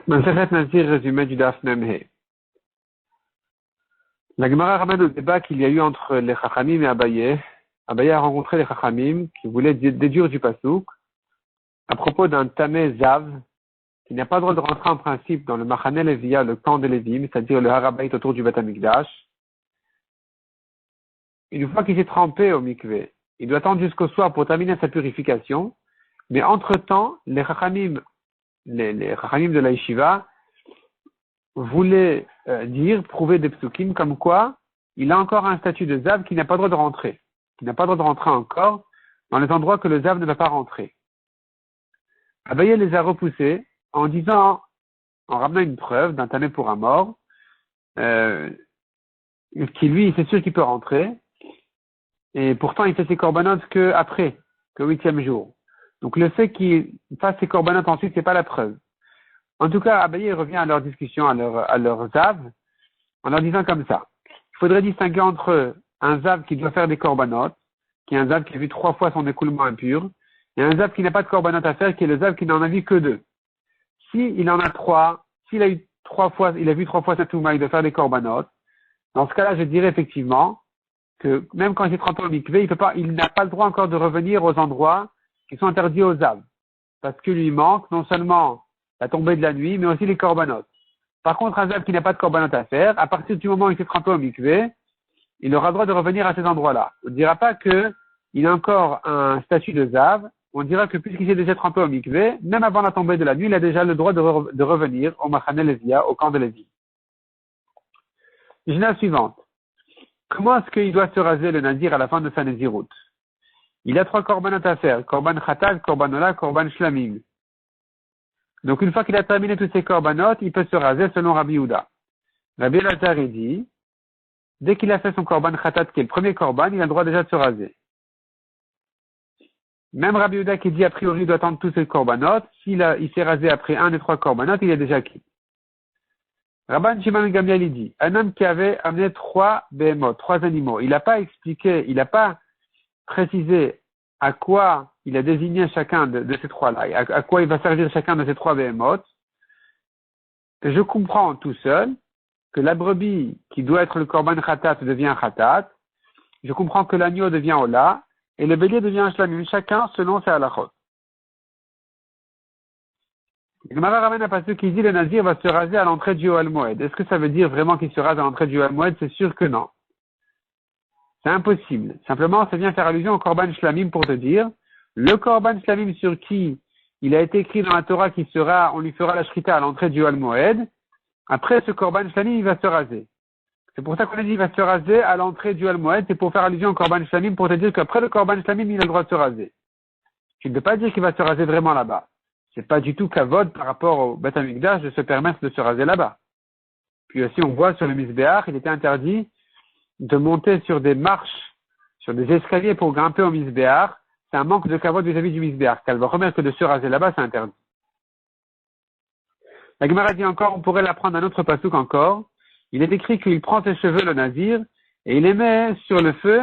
Masechet Nazir, résumé du Daf Memhe. La Gemara ramène au débat qu'il y a eu entre les Chachamim et Abaye. Abaye a rencontré les Chachamim qui voulaient déduire du Pasouk à propos d'un Tamé Zav qui n'a pas le droit de rentrer en principe dans le Machane Levia, le camp de Lévim, c'est-à-dire le Harabait autour du Beth Amikdash. Une fois qu'il s'est trempé au mikvé, il doit attendre jusqu'au soir pour terminer sa purification. Mais entre-temps, les Chachamim de la Yeshiva voulaient prouver des psukim comme quoi il a encore un statut de Zav qui n'a pas le droit de rentrer. Qui n'a pas le droit de rentrer encore dans les endroits que le Zav ne va pas rentrer. Abaye les a repoussés en disant, en ramenant une preuve d'un tamé pour un mort, qui lui, c'est sûr qu'il peut rentrer, et pourtant il fait ses corbanotes que après, que le 8e jour. Donc le fait qu'il fasse ses corbanotes ensuite, c'est pas la preuve. En tout cas, Abaye revient à leur discussion, à leur Zav, en leur disant comme ça. Il faudrait distinguer entre un Zav qui doit faire des corbanotes, qui est un Zav qui a vu 3 fois son écoulement impur, et un Zav qui n'a pas de corbanotes à faire, qui est le Zav qui n'en a vu que 2. S'il en a 3, s'il a eu 3 fois, il a vu 3 fois sa touma, il doit faire des corbanotes. Dans ce cas-là, je dirais effectivement que même quand il s'est trempé au mikvé, il n'a pas le droit encore de revenir aux endroits qui sont interdits aux Zav. Parce qu'il lui manque non seulement la tombée de la nuit, mais aussi les corbanotes. Par contre, un Zav qui n'a pas de corbanotes à faire, à partir du moment où il s'est trempé au mikvé, il aura le droit de revenir à ces endroits-là. On ne dira pas qu'il a encore un statut de Zav, on dira que puisqu'il s'est déjà trempé au mikvé, même avant la tombée de la nuit, il a déjà le droit de revenir au Machane Levia, au camp de Lévi. Mishnah suivante. Comment est-ce qu'il doit se raser le Nazir à la fin de sa Nézirut? Il a 3 corbanotes à faire. Korban Khatat, Korban Ola, Korban Shlamim. Donc une fois qu'il a terminé tous ses corbanotes, il peut se raser selon Rabbi Yehuda. Rabbi Elazar dit, dès qu'il a fait son Korban Khatat, qui est le premier Korban, il a le droit déjà de se raser. Même Rabbi Yehuda qui dit a priori il doit attendre tous ses corbanotes, il s'est rasé après un des 3 corbanotes, il est déjà acquis. Rabban Shimon Gamliel dit, un homme qui avait amené 3 behemoth, 3 animaux, il n'a pas expliqué, il n'a pas précisé à quoi il a désigné chacun de ces 3-là, à quoi il va servir chacun de ces 3 behemoth. Je comprends tout seul que la brebis qui doit être le korban khatat devient khatat, je comprends que l'agneau devient ola, et le bélier devient shlamim, chacun selon ses halachot. Le Gemara ramène un passage qui dit le Nazir va se raser à l'entrée du Ohel Moed. Est-ce que ça veut dire vraiment qu'il se rase à l'entrée du Ohel Moed? C'est sûr que non. C'est impossible. Simplement, ça vient faire allusion au Korban Shlamim pour te dire, le Korban Shlamim sur qui il a été écrit dans la Torah on lui fera la shrita à l'entrée du Ohel Moed, après ce Korban Shlamim, il va se raser. C'est pour ça qu'on a dit qu'il va se raser à l'entrée du Ohel Moed, c'est pour faire allusion au Korban Shlamim pour te dire qu'après le Korban Shlamim, il a le droit de se raser. Tu ne peux pas dire qu'il va se raser vraiment là-bas. C'est pas du tout kavod par rapport au Beth Amikdash de se permettre de se raser là-bas. Puis aussi, on voit sur le Mizbeach, il était interdit de monter sur des marches, sur des escaliers pour grimper au Mizbeach. C'est un manque de kavod vis-à-vis du Mizbeach. Qu'elle va remettre que de se raser là-bas, c'est interdit. La Gemara dit encore, on pourrait l'apprendre un autre pasouk encore. Il est écrit qu'il prend ses cheveux, le Nazir, et il les met sur le feu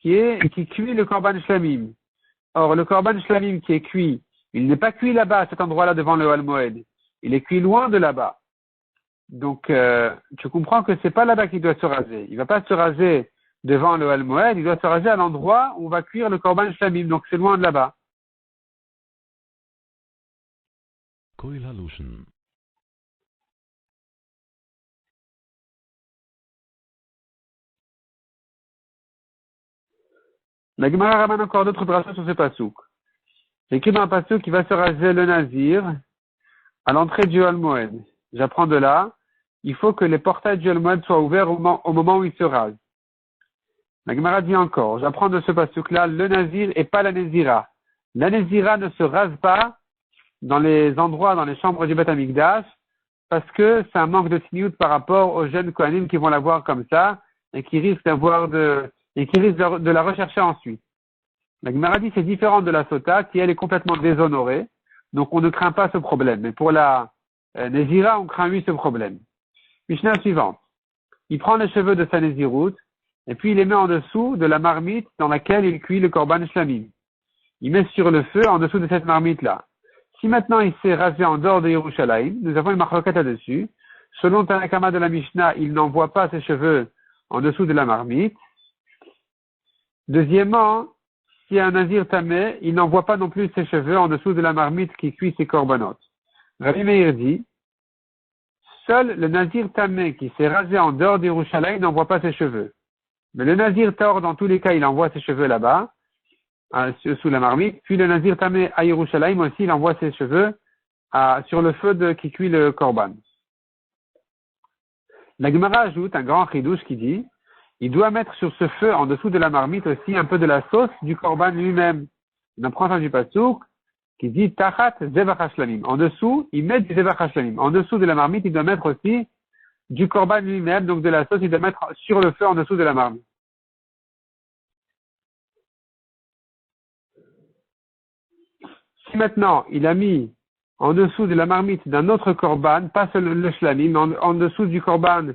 qui cuit le Korban Shlamim. Or, le Korban Shlamim qui est cuit, il n'est pas cuit là-bas, à cet endroit-là, devant le Ohel Moed. Il est cuit loin de là-bas. Donc, tu comprends que c'est pas là-bas qu'il doit se raser. Il va pas se raser devant le Ohel Moed, il doit se raser à l'endroit où on va cuire le Korban Shlamim. Donc, c'est loin de là-bas. La Gemara ramène encore d'autres brachot sur ce pasouk. C'est écrit dans un pasouk qui va se raser le Nazir à l'entrée du Ohel Moed. J'apprends de là, il faut que les portails du Ohel Moed soient ouverts au moment où il se rase. La Gemara dit encore, j'apprends de ce pasouk-là, le Nazir et pas la Nézira. La Nézira ne se rase pas dans les endroits, dans les chambres du Beth Amikdash, parce que c'est un manque de tzniut par rapport aux jeunes Kohanim qui vont la voir comme ça, et qui risquent de la rechercher ensuite. La Gemara dit c'est différent de la Sota, qui elle est complètement déshonorée, donc on ne craint pas ce problème. Mais pour la Nézira, on craint oui ce problème. Mishnah suivante. Il prend les cheveux de sa Nézirut, et puis il les met en dessous de la marmite dans laquelle il cuit le Korban Shlamim. Il met sur le feu en dessous de cette marmite-là. Si maintenant il s'est rasé en dehors de Yerushalayim, nous avons une marloquette là-dessus. Selon Tanakama de la Mishnah, il n'envoie pas ses cheveux en dessous de la marmite. Deuxièmement, si un nazir tamé, il n'envoie pas non plus ses cheveux en dessous de la marmite qui cuit ses corbanotes. Rabbi Meir dit, seul le nazir tamé qui s'est rasé en dehors de Yerushalayim n'envoie pas ses cheveux. Mais le nazir taor, dans tous les cas, il envoie ses cheveux là-bas, sous la marmite. Puis le nazir tamé à Yerushalayim aussi, il envoie ses cheveux sur le feu qui cuit le korban. La Gemara ajoute un grand chidouche qui dit, il doit mettre sur ce feu en dessous de la marmite aussi un peu de la sauce du korban lui-même. On apprend ça du pasouk qui dit tachat zevach hashlamim. En dessous, il met du zevach hashlamim. En dessous de la marmite, il doit mettre aussi du korban lui-même, donc de la sauce, il doit mettre sur le feu en dessous de la marmite. Si maintenant, il a mis en dessous de la marmite d'un autre korban, pas seulement le shlamim, mais en dessous du korban,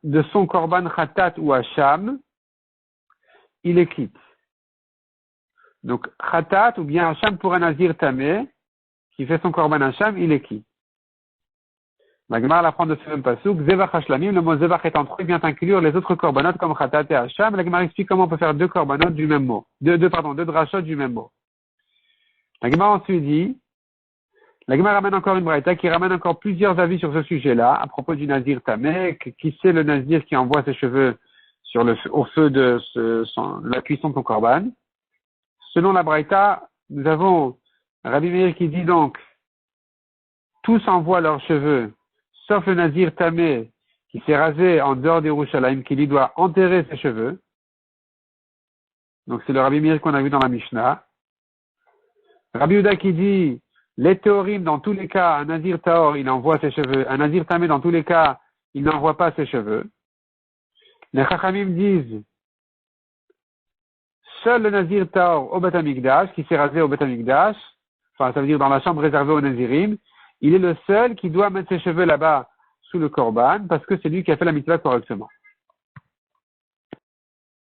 de son korban khatat ou hacham, il est quitte. Donc, khatat ou bien hacham pour un nazir tamé, qui fait son korban hacham, il est quitte. La Gemara l'apprend de ce même pasouk, zevach hashlamim, le mot zevach est entre eux, vient inclure les autres korbanot comme khatat et hacham. La Gemara explique comment on peut faire deux korbanot du même mot, deux drachot du même mot. La Gemara ensuite dit, la Gemara ramène encore une braïta qui ramène encore plusieurs avis sur ce sujet-là, à propos du nazir tamé, qui c'est le nazir qui envoie ses cheveux au feu de la cuisson de son korban. Selon la braïta, nous avons Rabbi Meir qui dit donc, tous envoient leurs cheveux, sauf le nazir tamé qui s'est rasé en dehors d'Yerushalayim, qui lui doit enterrer ses cheveux. Donc c'est le Rabbi Meir qu'on a vu dans la Mishnah. Rabbi Yehuda qui dit, les théorim, dans tous les cas, un nazir taor, il envoie ses cheveux. Un nazir tamé, dans tous les cas, il n'envoie pas ses cheveux. Les chachamim disent, seul le nazir taor au Beth Amikdash, qui s'est rasé au Beth Amikdash, enfin, ça veut dire dans la chambre réservée aux nazirim, il est le seul qui doit mettre ses cheveux là-bas sous le korban, parce que c'est lui qui a fait la mitzvah correctement.